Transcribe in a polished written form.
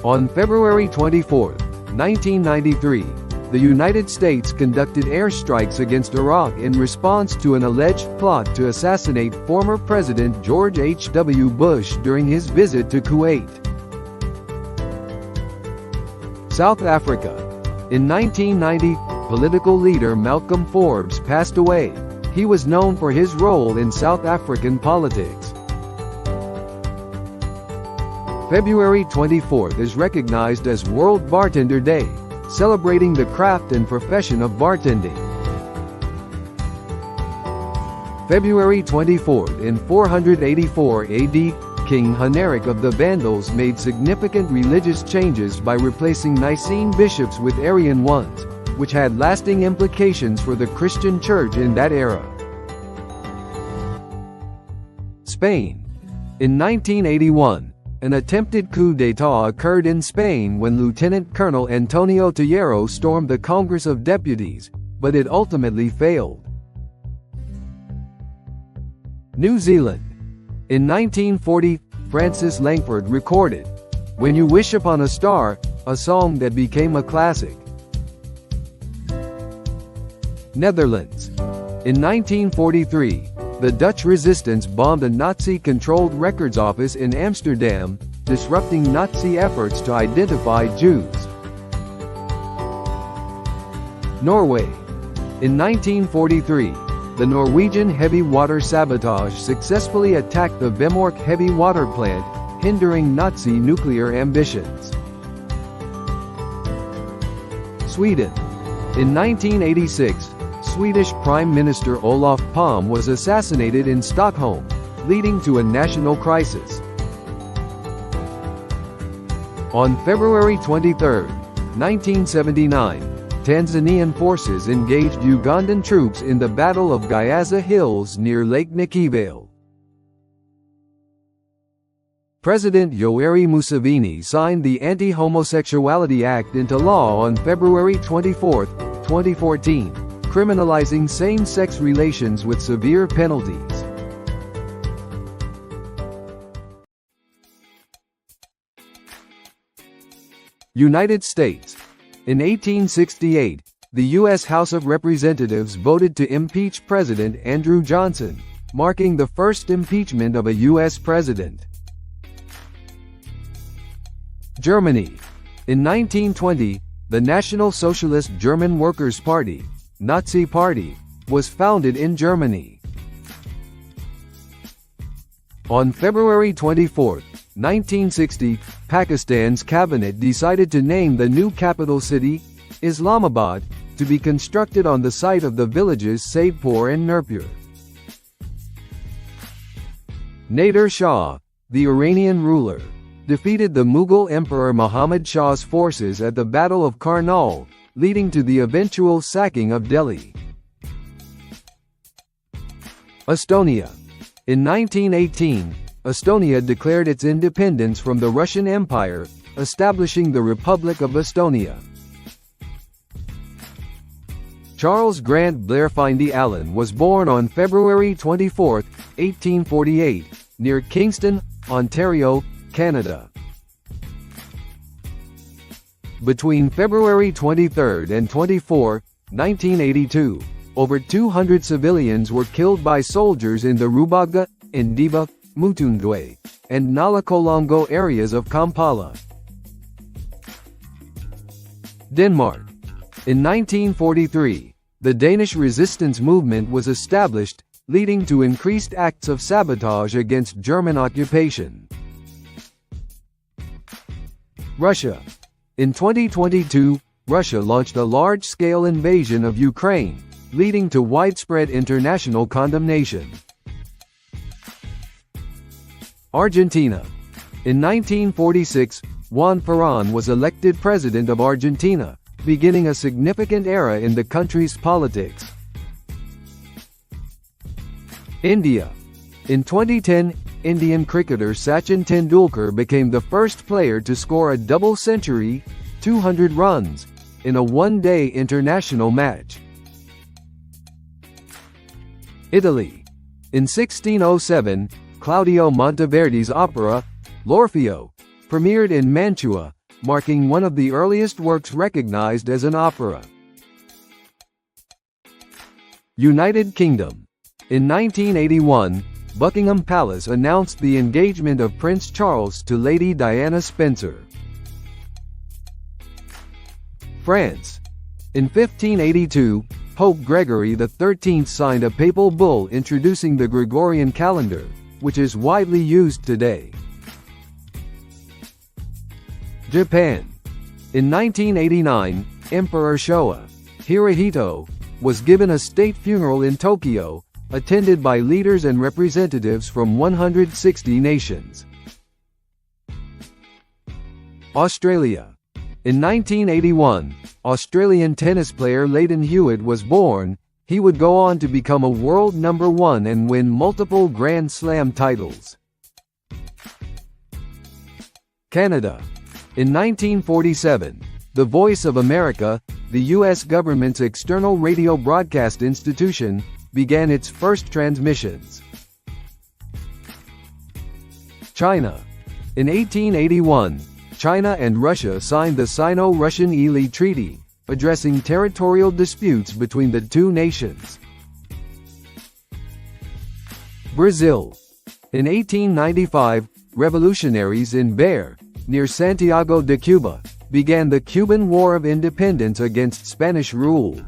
On February 24, 1993, the United States conducted airstrikes against Iraq in response to an alleged plot to assassinate former President George H.W. Bush during his visit to Kuwait. South Africa. In 1990, political leader Malcolm Forbes passed away. He was known for his role in South African politics. February 24 is recognized as World Bartender Day, celebrating the craft and profession of bartending. February 24, in 484 AD, King Huneric of the Vandals made significant religious changes by replacing Nicene bishops with Arian ones, which had lasting implications for the Christian Church in that era. Spain. In 1981, an attempted coup d'état occurred in Spain when Lieutenant Colonel Antonio Tejero stormed the Congress of Deputies, but it ultimately failed. New Zealand. In 1940, Francis Langford recorded "When You Wish Upon a Star," a song that became a classic. Netherlands. In 1943, the Dutch resistance bombed a Nazi-controlled records office in Amsterdam, disrupting Nazi efforts to identify Jews. Norway. In 1943, the Norwegian heavy water sabotage successfully attacked the Vemork heavy water plant, hindering Nazi nuclear ambitions. Sweden. In 1986, Swedish Prime Minister Olof Palme was assassinated in Stockholm, leading to a national crisis. On February 23, 1979, Tanzanian forces engaged Ugandan troops in the Battle of Gayaza Hills near Lake Nikivale. President Yoweri Museveni signed the Anti-Homosexuality Act into law on February 24, 2014. Criminalizing same-sex relations with severe penalties. United States. In 1868, the U.S. House of Representatives voted to impeach President Andrew Johnson, marking the first impeachment of a U.S. president. Germany. In 1920, the National Socialist German Workers' Party, Nazi Party, was founded in Germany. On February 24, 1960, Pakistan's cabinet decided to name the new capital city, Islamabad, to be constructed on the site of the villages Saidpur and Nurpur. Nader Shah, the Iranian ruler, defeated the Mughal Emperor Muhammad Shah's forces at the Battle of Karnal, leading to the eventual sacking of Delhi. Estonia. In 1918, Estonia declared its independence from the Russian Empire, establishing the Republic of Estonia. Charles Grant Blairfindie Allen was born on February 24, 1848, near Kingston, Ontario, Canada. Between February 23 and 24, 1982, over 200 civilians were killed by soldiers in the Rubaga, Ndiba, Mutundwe, and Nalakolongo areas of Kampala. Denmark. In 1943, the Danish resistance movement was established, leading to increased acts of sabotage against German occupation. Russia. In 2022, Russia launched a large-scale invasion of Ukraine, leading to widespread international condemnation. Argentina. In 1946, Juan Perón was elected president of Argentina, beginning a significant era in the country's politics. India. In 2010, Indian cricketer Sachin Tendulkar became the first player to score a double century, 200 runs, in a one-day international match. Italy. In 1607, Claudio Monteverdi's opera, L'Orfeo, premiered in Mantua, marking one of the earliest works recognized as an opera. United Kingdom. In 1981, Buckingham Palace announced the engagement of Prince Charles to Lady Diana Spencer. France. In 1582, Pope Gregory XIII signed a papal bull introducing the Gregorian calendar, which is widely used today. Japan. In 1989, Emperor Showa Hirohito was given a state funeral in Tokyo, attended by leaders and representatives from 160 nations. Australia. In 1981, Australian tennis player Lleyton Hewitt was born. He would go on to become a world number one and win multiple Grand Slam titles. Canada. In 1947, The Voice of America, the U.S. government's external radio broadcast institution, began its first transmissions. China. In 1881, China and Russia signed the Sino-Russian-Ely Treaty, addressing territorial disputes between the two nations. Brazil. In 1895, revolutionaries in Beira, near Santiago de Cuba, began the Cuban War of Independence against Spanish rule.